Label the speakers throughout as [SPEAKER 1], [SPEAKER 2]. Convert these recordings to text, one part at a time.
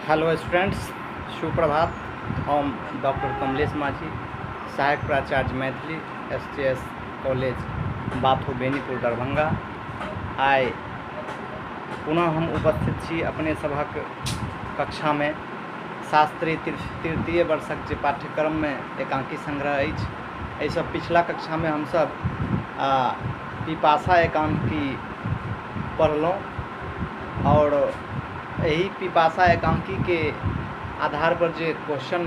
[SPEAKER 1] Hello students, सुप्रभात। हम doctor Kamlesh माझी, सहायक प्राचार्य मैथिली, STS कॉलेज बाथो बेनीपुर दरभंगा। आइ पुनः हम उपस्थित छी अपने सभक कक्षा में। शास्त्री तृतीय वर्षक जे पाठ्यक्रम में एकांकी संग्रह अछि, एहि सब पिछला कक्षा में हम सब पिपासा एकांकी पढ़लहुँ और यही पिपासा एकांकी के आधार पर जे क्वेश्चन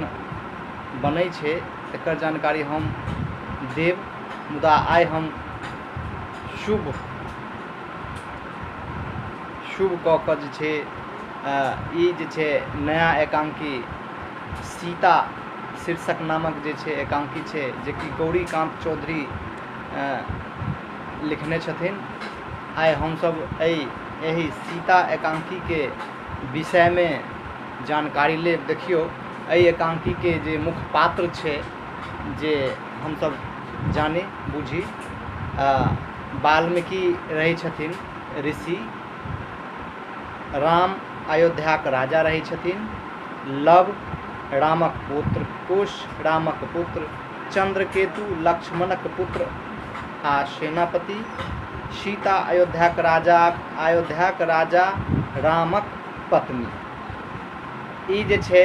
[SPEAKER 1] बनै छै एकर जानकारी हम देव। मुदा आइ हम शुभ कऽ कऽ जे छै ई जे छै नया एकांकी सीता शीर्षक नामक जे छै एकांकी छै, जे कि गौरीकांत चौधरी लिखने छथिन। आइ हम सब यही सीता एकांकी के विषय में जानकारी लेब। देखियो, एहि एकांकी के जे मुख्य पात्र छै जे हम सब जानी बुझी, वाल्मीकि रही छथिन ऋषि, राम अयोध्याक राजा रही छथिन, लव रामक पुत्र, कुश रामक पुत्र, चंद्रकेतु लक्ष्मणक पुत्र आ सेनापति, सीता अयोध्याक राजा रामक पत्नी। ई जे छै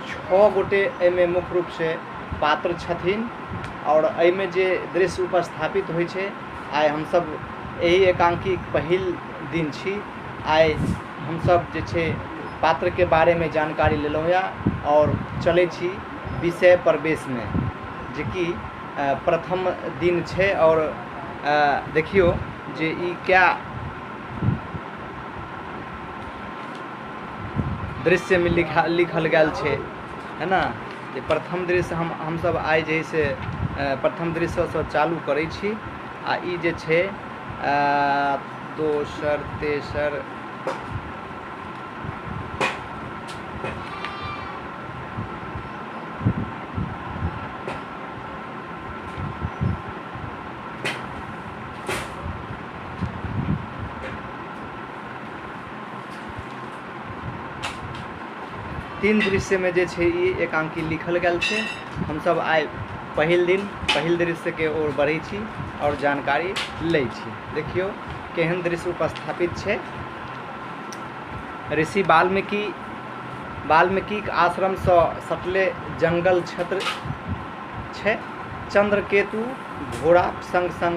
[SPEAKER 1] 6 गोटे एहिमे मुख्य रूप से पात्र छथिन और एहिमे जे दृश्य उपस्थापित होइ छै। आइ हम सब यही एकांकी पहिल दिन छी। आइ हम सब जे छै पात्र के बारे में जानकारी लेलहुँ या और चलै छी विषय प्रवेश में, जे कि प्रथम दिन छै। और देखियो जे ई क्या दृश्य में लिखल गेल छै, है ना। जे प्रथम दृश्य हम सब आइ जे से प्रथम दृश्य से चालू करै छी। आ ई जे छै दोसर तेसर तीन दृश्य में जे छै ई एकांकी लिखल गेल छै। हम सब आइ पहिल दृश्य के ओर बढ़ै छी और जानकारी लै छी। देखियो केहन दृश्य उपस्थापित छै। ऋषि वाल्मीकि आश्रम से सटले जंगल क्षेत्र छै। चंद्रकेतु घोड़ाक संग संग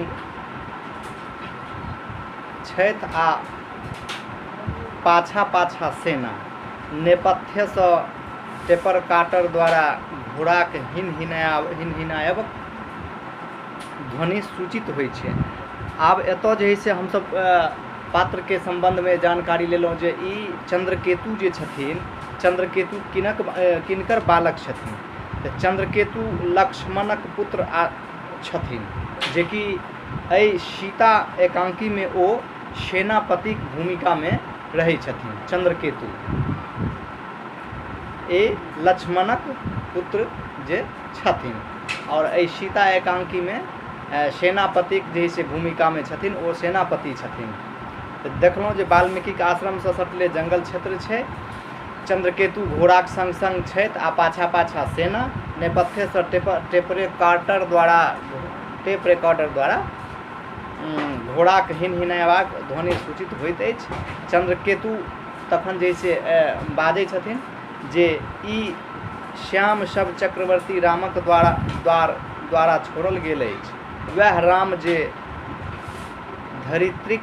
[SPEAKER 1] छथि आ पाछा सेना। नेपथ्य से टेपर काटर द्वारा घोड़ाक हिनहिनायब ध्वनि सूचित होइ छै। आब एतऽ जे है से हम सब पात्र के संबंध में जानकारी लेलहुँ जे ई चंद्रकेतु जे छथिन, चंद्रकेतु किनकर बालक छथिन। तऽ चंद्रकेतु लक्ष्मणक पुत्र छथिन, जे कि एहि सीता एकांकी में ओ सेनापतिक भूमिका में रहै छथिन। चंद्रकेतु लक्ष्मणक पुत्र जे छथिन और एहि सीता एकांकी में सेनापतिक जे से भूमिका में छथिन, ओ सेनापति छथिन। तऽ देखलहुँ जे वाल्मीकि आश्रम से सटले जंगल क्षेत्र छै। चंद्रकेतु घोड़ाक संग संग छथि आ पाछा सेना। नेपथ्य से टेप रिकॉर्डर द्वारा घोड़ाक हिनहिनायबाक ध्वनि सूचित होइत अछि। चंद्रकेतु तखन जैसे बाजै छथिन जे ई श्याम शब चक्रवर्ती रामक द्वारा छोड़ल गेल अछि। वह राम जे धरित्रीक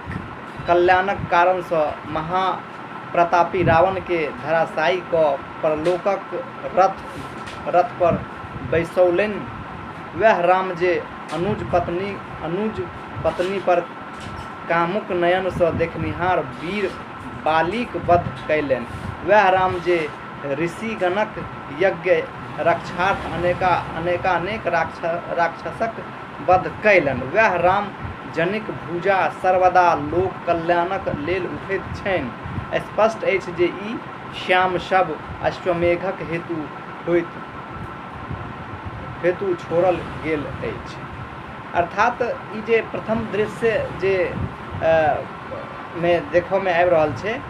[SPEAKER 1] कल्याणक कारण से महाप्रतापी रावण के धराशायी कऽ परलोकक रथ पर बैसौलनि। वह राम जे अनुज पत्नी पर कामुक नयन से देखनिहार वीर बालीक वध कयलनि। वह राम जे ऋषिगणक यज्ञ रक्षार्थ अनेकानेक राक्षसक वध कयलनि। वह राम जनिक भुजा सर्वदा लोक कल्याणक लेल उठैत छनि। स्पष्ट अछि जे ई श्याम शब अश्वमेघक हेतु छोड़ल गेल अछि। अर्थात ई जे प्रथम दृश्य जे में देखो में आबि रहल छै,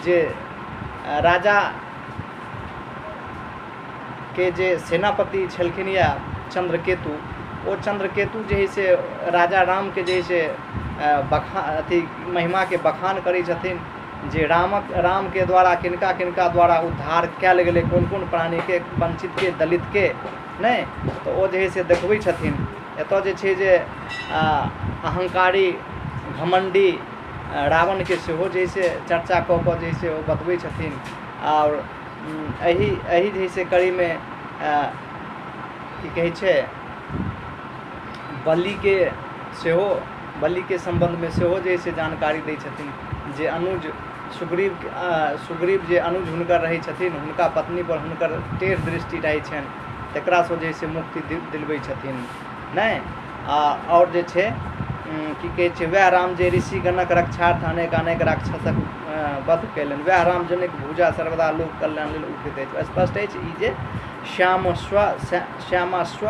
[SPEAKER 1] जे राजा के जे सेनापति छलखिन या चंद्रकेतु, वो चंद्रकेतु जे है से राजा राम के जे है से अथी महिमा के बखान करै छथिन जे राम के द्वारा किनका किनका द्वारा उद्धार कयल गेलै, कोन कोन प्राणी के, वंचित के, दलित के नहीं, तो वो जे है से देखबै छथिन। एतऽ जे छै जे अहंकारी घमंडी रावण के सेहो जे है से चर्चा कऽ कऽ जे है से ओ बतबै छथिन। और एही जे है से कड़ी में की कहै छै बलि के संबंध में सेहो जे है से जानकारी दै छथिन जे अनुज सुग्रीव जे अनुज हुनकर रहै छथिन, हुनका पत्नी पर हुनकर टेढ़ दृष्टि रहै छनि, तकरा से जे है से मुक्ति दिलबै छथिन नहीं। और जे छै की कहै छै वएह राम जे ऋषिगणक रक्षार्थ अनेक अनेक राक्षसक वध कयलनि, वएह राम जनक भुजा सर्वदा लोक कल्याण लेल उठैत अछि। स्पष्ट अछि ई जे श्यामाश्व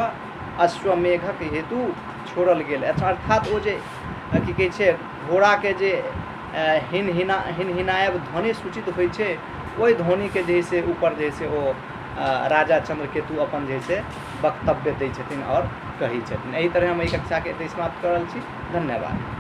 [SPEAKER 1] अश्वमेघक हेतु छोड़ल गेल, अर्थात ओ जे की कहै छै घोड़ा के जे हिनहिनायब ध्वनि सूचित होइ छै, ओहि ध्वनि के जे है से ऊपर जे है से ओ राजा चंद्रकेतु अपन जे है से वक्तव्य दै छथिन और कहै छथिन। एही तरह हम एहि कक्षा के समाप्त कर रहल छी। धन्यवाद।